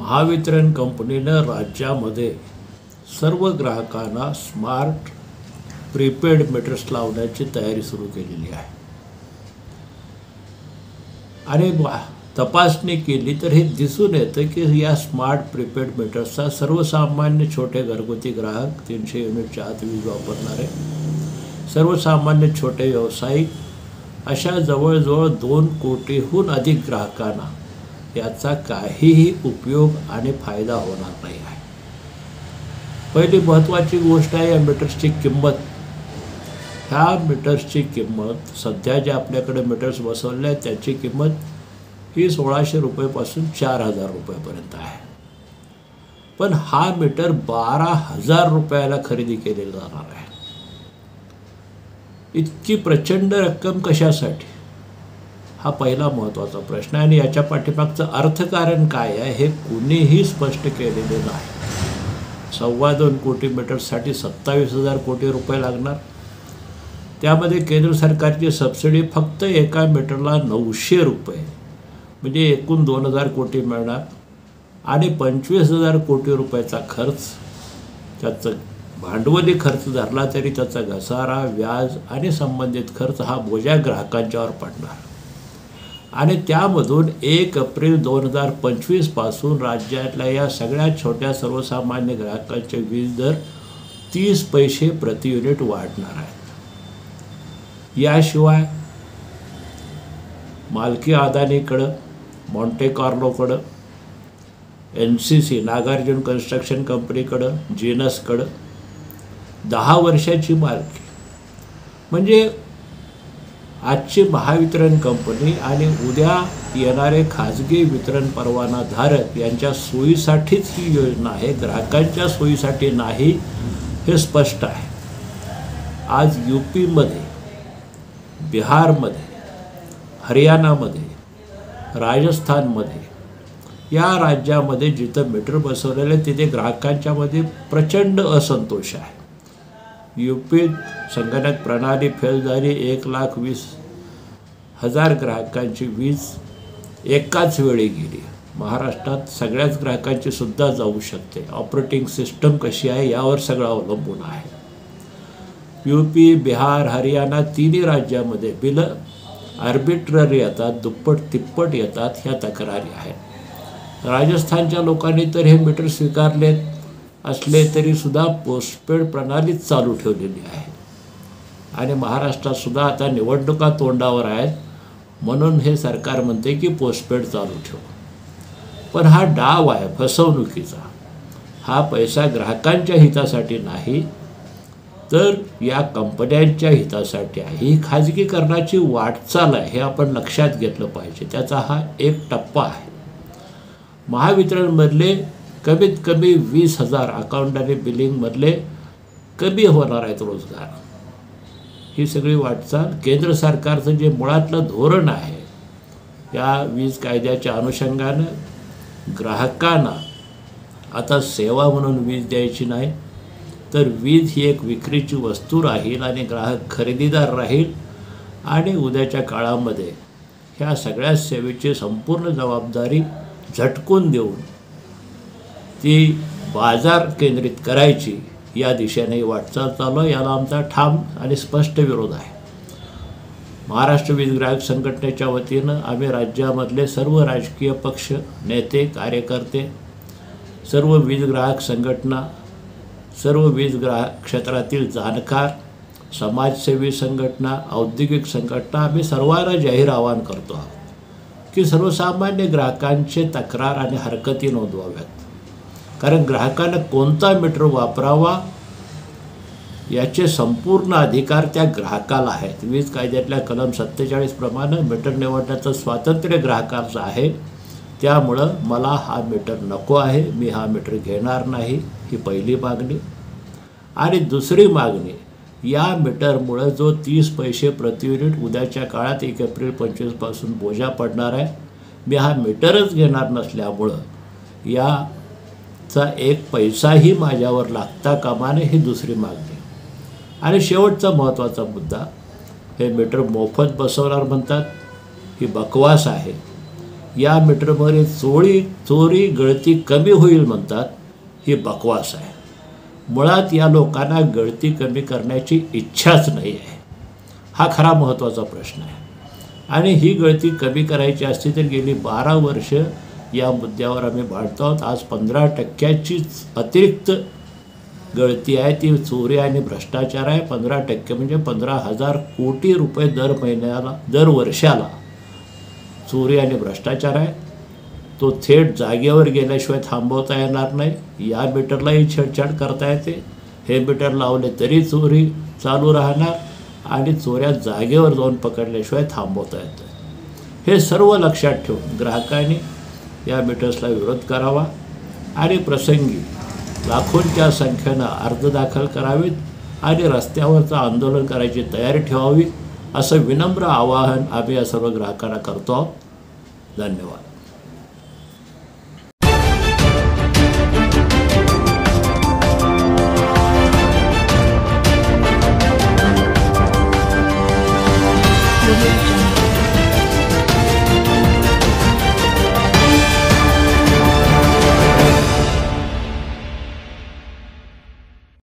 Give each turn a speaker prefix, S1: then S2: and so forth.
S1: महावितरण कंपनीनं राज्यामध्ये सर्व ग्राहकांना स्मार्ट प्रीपेड मीटर्स लावण्याची तयारी सुरू केलेली आहे आणि तपासणी केली तर हे दिसून येतं की या स्मार्ट प्रीपेड मीटर्सचा सर्वसामान्य छोटे घरगुती ग्राहक 300 युनिटच्या आत वीज वापरणारे सर्वसामान्य छोटे व्यावसायिक अशा जवळजवळ 2 कोटीहून अधिक ग्राहकांना याचा काहीही उपयोग आणि फायदा होणार नाही आहे। पहिली महत्त्वाची गोष्ट आहे या मीटर्सची किंमत। ह्या मीटर्सची किंमत सध्या जे आपल्याकडे मीटर्स बसवले आहेत त्याची किंमत ही 1600 रुपयापासून 4000 रुपयापर्यंत आहे, पण हा मीटर 12000 रुपयाला खरेदी केलेला जाणार आहे। इतकी प्रचंड रक्कम कशासाठी हा पहिला महत्त्वाचा प्रश्न आहे आणि याच्या पाठीमागचं अर्थकारण काय आहे हे कुणीही स्पष्ट केलेले नाही। 2.25 कोटी मीटर्ससाठी 27,000 कोटी रुपये लागणार। त्यामध्ये केंद्र सरकारची सबसिडी फक्त एका मीटरला 900 रुपये म्हणजे एकूण 2000 कोटी मिळणार आणि 25,000 कोटी रुपयाचा खर्च त्याचं भांडवली खर्च धरला तरी त्याचा घसारा व्याज आणि संबंधित खर्च हा बोजा ग्राहकांच्यावर पडणार आणि त्यामधून 1 एप्रिल 2025 पासून राज्यातल्या या सगळ्या छोट्या सर्वसामान्य ग्राहकांचे वीज दर 30 पैसे प्रति युनिट वाढणार आहेत। याशिवाय मालकी अदानीकडं मॉन्टे कार्लोकडं NCC नागार्जुन कन्स्ट्रक्शन कंपनीकडं जीनसकडं 10 वर्षाची मालकी म्हणजे आजची महावितरण कंपनी आणि उद्या येणारे खाजगी वितरण परवानाधारक यांच्या सोयीसाठीच ही योजना आहे, ग्राहकांच्या सोयीसाठी नाही हे स्पष्ट आहे। आज UPमध्ये, बिहारमध्ये, हरियाणामध्ये, राजस्थानमध्ये या राज्यामध्ये जिथं मीटर बसवलेले तिथे ग्राहकांच्यामध्ये प्रचंड असंतोष आहे। UPत संगणक प्रणाली फेल झाली, 1,20,000 ग्राहकांची वीज एकाच वेळी गेली। महाराष्ट्रात सगळ्याच ग्राहकांची सुद्धा जाऊ शकते। ऑपरेटिंग सिस्टम कशी आहे यावर सगळं अवलंबून आहे। UP, बिहार, हरियाणा तिन्ही राज्यामध्ये बिलं आर्बिट्ररी येतात, दुप्पट तिप्पट येतात ह्या तक्रारी आहेत। राजस्थानच्या लोकांनी तर हे मीटर स्वीकारलेत असले तरी सुद्धा पोस्टपेड प्रणालीच चालू ठेवलेली आहे आणि महाराष्ट्रात सुद्धा आता निवडणुका तोंडावर आहेत म्हणून हे सरकार म्हणते की पोस्टपेड चालू ठेव, पण हा डाव आहे फसवणुकीचा। हा पैसा ग्राहकांच्या हितासाठी नाही तर या कंपन्यांच्या हितासाठी आहे। ही खाजगीकरणाची वाटचाल आहे हे आपण लक्षात घेतलं पाहिजे। त्याचा हा एक टप्पा आहे। महावितरणमधले कमीत कमी 20,000 अकाउंट आणि बिलिंगमधले कमी होणार आहेत रोजगार। ही सगळी वाटचाल केंद्र सरकारचं जे मुळातलं धोरण आहे या वीज कायद्याच्या अनुषंगानं ग्राहकांना आता सेवा म्हणून वीज द्यायची नाही तर वीज ही एक विक्रीची वस्तू राहील आणि ग्राहक खरेदीदार राहील आणि उद्याच्या काळामध्ये ह्या सगळ्या सेवेची संपूर्ण जबाबदारी झटकून देऊन ती बाजार केंद्रित करायची या दिशेने वाटचाल चालू आहे। याला आमचा ठाम आणि स्पष्ट विरोध आहे। महाराष्ट्र वीज ग्राहक संघटनेच्या वतीनं आम्ही राज्यामधले सर्व राजकीय पक्ष, नेते, कार्यकर्ते, सर्व वीज ग्राहक संघटना, सर्व वीज ग्राहक क्षेत्रातील जाणकार, समाजसेवी संघटना, औद्योगिक संघटना आम्ही सर्वांना जाहीर आवाहन करतो आहोत की सर्वसामान्य ग्राहकांचे तक्रार आणि हरकती नोंदवाव्यात, कारण ग्राहकांना कोणता मीटर वापरावा याचे संपूर्ण अधिकार त्या ग्राहकाला आहेत। वीज कायद्यातल्या कलम 47 प्रमाणे मीटर निवडण्याचं स्वातंत्र्य ग्राहकाचं आहे। त्यामुळं मला हा मीटर नको आहे, मी हा मीटर घेणार नाही ही पहिली मागणी। आणि दुसरी मागणी, या मीटरमुळे जो 30 पैसे प्रति युनिट उद्याच्या काळात 1 एप्रिल 25 पासून बोजा पडणार आहे, मी हा मीटरच घेणार नसल्यामुळं याचा 1 पैसाही माझ्यावर लागता कामा नये ही दुसरी मागणी। आणि शेवटचा महत्त्वाचा मुद्दा, हे मीटर मोफत बसवणार म्हणतात, ही बकवास आहे। या मीटरमध्ये चोरी गळती कमी होईल म्हणतात, ही बकवास आहे. मुळात या लोकांना गळती कमी करण्याची इच्छाच नाही आहे. हा खरा महत्त्वाचा प्रश्न आहे. आणि ही गळती कमी करायची असती तर गेली 12 वर्ष या मुद्द्यावर आम्ही भांडतो आहोत. आज 15%चीच अतिरिक्त गळती आहे, ती चोरी आणि भ्रष्टाचार आहे. 15% म्हणजे 15,000 कोटी रुपये दर वर्षाला चोरी आणि भ्रष्टाचार आहे. तो थेट जागेवर गेल्याशिवाय थांबवता येणार नाही. या मीटरलाही छेडछाड करता येते. हे मीटर लावले तरी चोरी चालू राहणार आणि चोऱ्या जागेवर जाऊन पकडल्याशिवाय थांबवता येतं. हे सर्व लक्षात ठेवून ग्राहकांनी या मीटर्सला विरोध करावा आणि प्रसंगी लाखोंच्या संख्येनं अर्ज दाखल करावेत आणि रस्त्यावरचं आंदोलन करायची तयारी ठेवावी, असं विनम्र आवाहन आम्ही या सर्व ग्राहकांना करतो आहोत. धन्यवाद.
S2: Audio